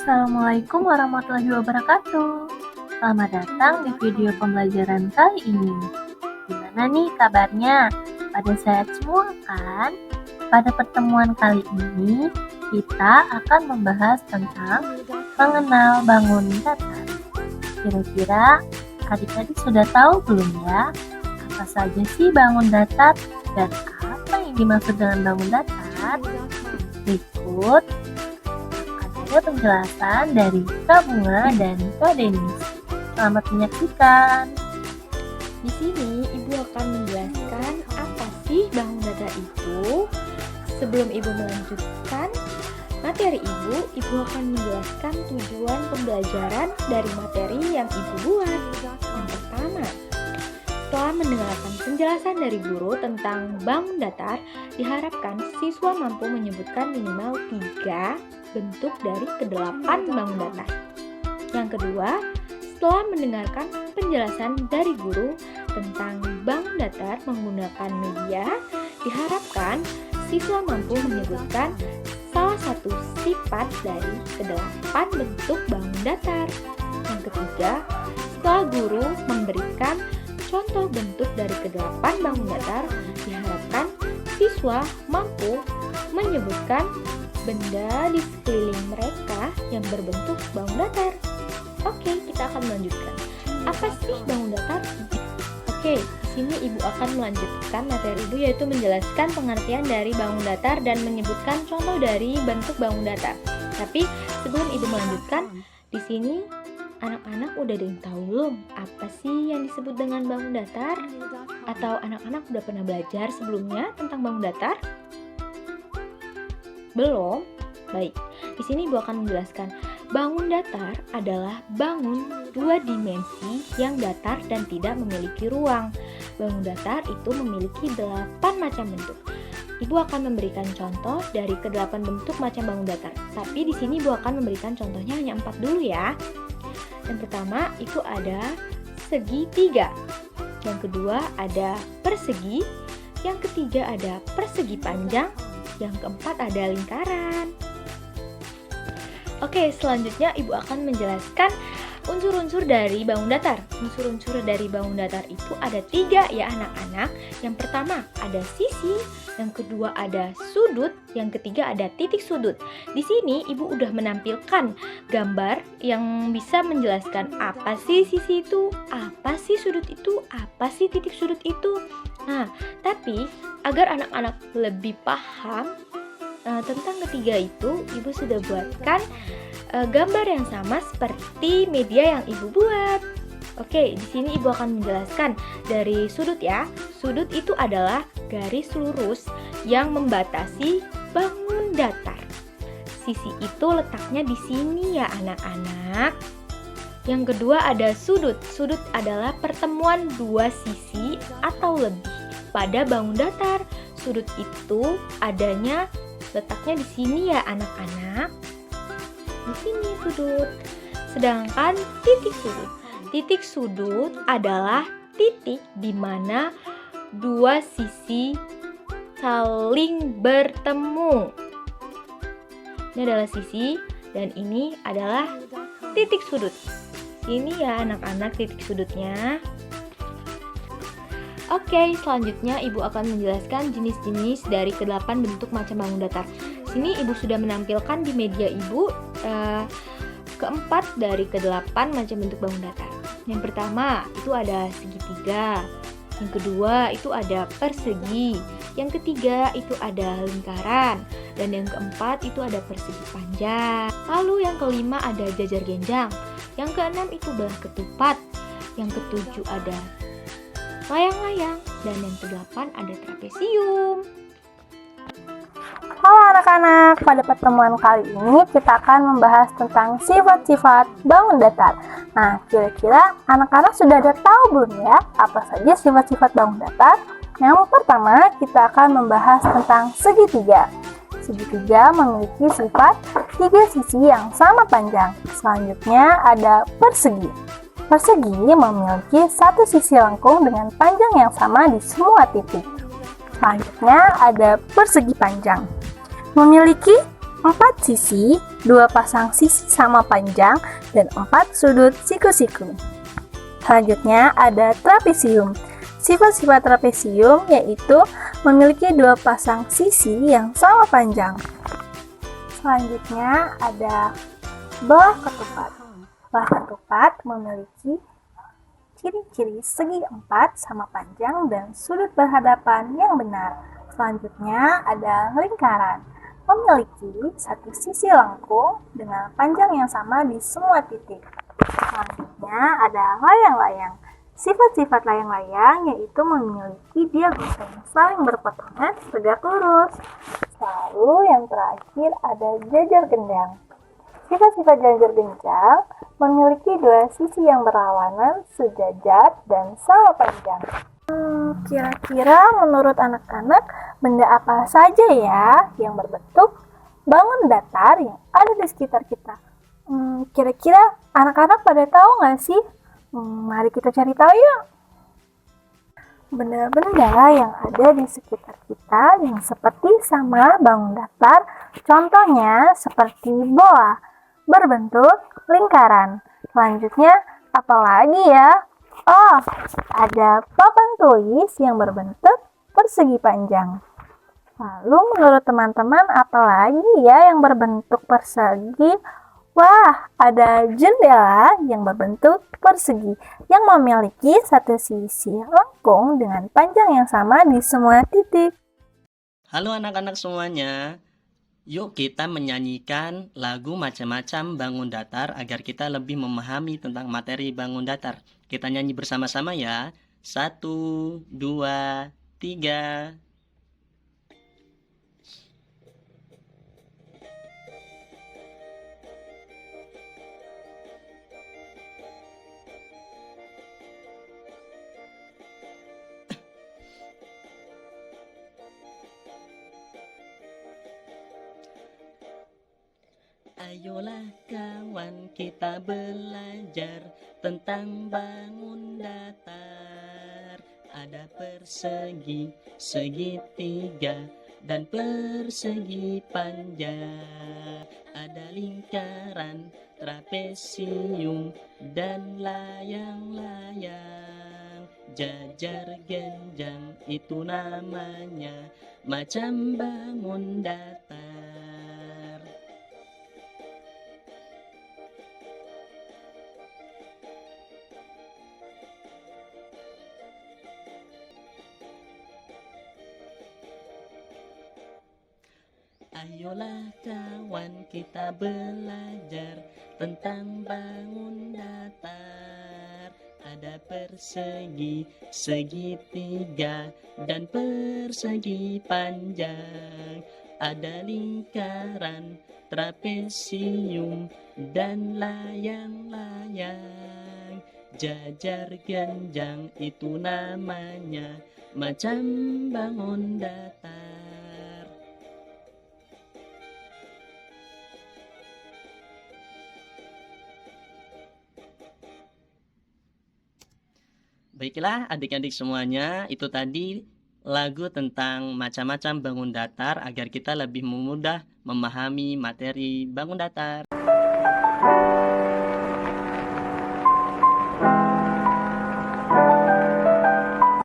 Assalamualaikum warahmatullahi wabarakatuh. Selamat datang di video pembelajaran kali ini. Gimana nih kabarnya? Pada sehat semua kan? Pada pertemuan kali ini, kita akan membahas tentang mengenal bangun datar. Kira-kira adik-adik sudah tahu belum ya? Apa saja sih bangun datar dan apa yang dimaksud dengan bangun datar? Berikut ada penjelasan dari Kak Bunga dan Kak Denis. Selamat menyaksikan. Di sini Ibu akan menjelaskan apa sih bangun datar itu. Sebelum Ibu melanjutkan materi Ibu akan menjelaskan tujuan pembelajaran dari materi yang Ibu buat. Yang pertama, setelah mendengarkan penjelasan dari guru tentang bangun datar, diharapkan siswa mampu menyebutkan minimal 3 bentuk dari ke-8 bangun datar. Yang kedua, setelah mendengarkan penjelasan dari guru tentang bangun datar menggunakan media, diharapkan siswa mampu menyebutkan salah satu sifat dari ke-8 bentuk bangun datar. Yang ketiga, setelah guru memberikan contoh bentuk dari ke-8 bangun datar, diharapkan siswa mampu menyebutkan benda di sekeliling mereka yang berbentuk bangun datar. Oke, kita akan melanjutkan. Apa sih bangun datar? Oke, di sini Ibu akan melanjutkan materi Ibu, yaitu menjelaskan pengertian dari bangun datar dan menyebutkan contoh dari bentuk bangun datar. Tapi sebelum Ibu melanjutkan, di sini anak-anak udah ada yang tahu belum apa sih yang disebut dengan bangun datar? Atau anak-anak udah pernah belajar sebelumnya tentang bangun datar? Belum? Baik, di sini Ibu akan menjelaskan. Bangun datar adalah bangun 2 dimensi yang datar dan tidak memiliki ruang. Bangun datar itu memiliki 8 macam bentuk. Ibu akan memberikan contoh dari ke-8 bentuk macam bangun datar. Tapi di sini Ibu akan memberikan contohnya hanya 4 dulu ya. Yang pertama itu ada segitiga. Yang kedua ada persegi. Yang ketiga ada persegi panjang. Yang keempat ada lingkaran. Oke, selanjutnya Ibu akan menjelaskan unsur-unsur dari bangun datar. Unsur-unsur dari bangun datar itu ada 3 ya anak-anak. Yang pertama ada sisi, yang kedua ada sudut, yang ketiga ada titik sudut. Di sini Ibu udah menampilkan gambar yang bisa menjelaskan apa sih sisi itu, apa sih sudut itu, apa sih titik sudut itu. Nah, tapi agar anak-anak lebih paham tentang ketiga itu, Ibu sudah buatkan gambar yang sama seperti media yang Ibu buat. Oke, di sini Ibu akan menjelaskan dari sudut ya. Sudut itu adalah garis lurus yang membatasi bangun datar. Sisi itu letaknya di sini ya anak-anak. Yang kedua ada sudut. Sudut adalah pertemuan 2 sisi atau lebih pada bangun datar. Sudut itu letaknya di sini ya anak-anak. Di sini sudut. Sedangkan titik sudut. Titik sudut adalah titik di mana 2 sisi saling bertemu. Ini adalah sisi dan ini adalah titik sudut. Ini ya anak-anak titik sudutnya. Oke, selanjutnya Ibu akan menjelaskan jenis-jenis dari ke-8 bentuk macam bangun datar. Sini Ibu sudah menampilkan di media Ibu keempat dari ke-8 macam bentuk bangun datar. Yang pertama itu ada segitiga, yang kedua itu ada persegi, yang ketiga itu ada lingkaran, dan yang keempat itu ada persegi panjang. Lalu yang kelima ada jajar genjang, yang keenam itu belah ketupat, yang ketujuh ada layang-layang, dan yang ke-8 ada trapesium. Halo anak-anak, pada pertemuan kali ini kita akan membahas tentang sifat-sifat bangun datar. Nah, kira-kira anak-anak sudah ada tahu belum ya apa saja sifat-sifat bangun datar? Yang pertama, kita akan membahas tentang segitiga. Segitiga memiliki sifat 3 sisi yang sama panjang. Selanjutnya ada persegi. Persegi memiliki 1 sisi lengkung dengan panjang yang sama di semua titik. Selanjutnya ada persegi panjang. Memiliki 4 sisi, 2 pasang sisi sama panjang, dan 4 sudut siku-siku. Selanjutnya ada trapesium. Sifat-sifat trapesium yaitu memiliki 2 pasang sisi yang sama panjang. Selanjutnya ada belah ketupat. Belah ketupat memiliki ciri-ciri segi 4 sama panjang dan sudut berhadapan yang benar. Selanjutnya ada lingkaran. Memiliki satu sisi lengkung dengan panjang yang sama di semua titik. Selanjutnya ada layang-layang. Sifat-sifat layang-layang yaitu memiliki diagram saling berpotongan tegak lurus. Lalu yang terakhir ada jajar gendang. Sifat-sifat jajar gendang memiliki 2 sisi yang berlawanan, sejajar, dan sama panjang. Kira-kira menurut anak-anak, benda apa saja ya yang berbentuk bangun datar yang ada di sekitar kita? Kira-kira anak-anak pada tahu nggak sih? Mari kita cari tahu yuk. Benda-benda yang ada di sekitar kita yang seperti sama bangun datar, contohnya seperti bola, berbentuk lingkaran. Selanjutnya, apa lagi ya? Oh, ada papan tulis yang berbentuk persegi panjang. Lalu menurut teman-teman apa lagi ya yang berbentuk persegi? Wah, ada jendela yang berbentuk persegi yang memiliki satu sisi lengkung dengan panjang yang sama di semua titik. Halo anak-anak semuanya. Yuk kita menyanyikan lagu macam-macam bangun datar agar kita lebih memahami tentang materi bangun datar. Kita nyanyi bersama-sama ya. 1, 2, 3. Ayolah kawan kita belajar tentang bangun datar. Ada persegi, segitiga, dan persegi panjang. Ada lingkaran, trapesium, dan layang-layang. Jajar genjang itu namanya, macam bangun datar. Ayolah kawan kita belajar tentang bangun datar. Ada persegi, segitiga, dan persegi panjang. Ada lingkaran, trapesium, dan layang-layang. Jajar genjang itu namanya, macam bangun datar. Baiklah adik-adik semuanya, itu tadi lagu tentang macam-macam bangun datar agar kita lebih mudah memahami materi bangun datar.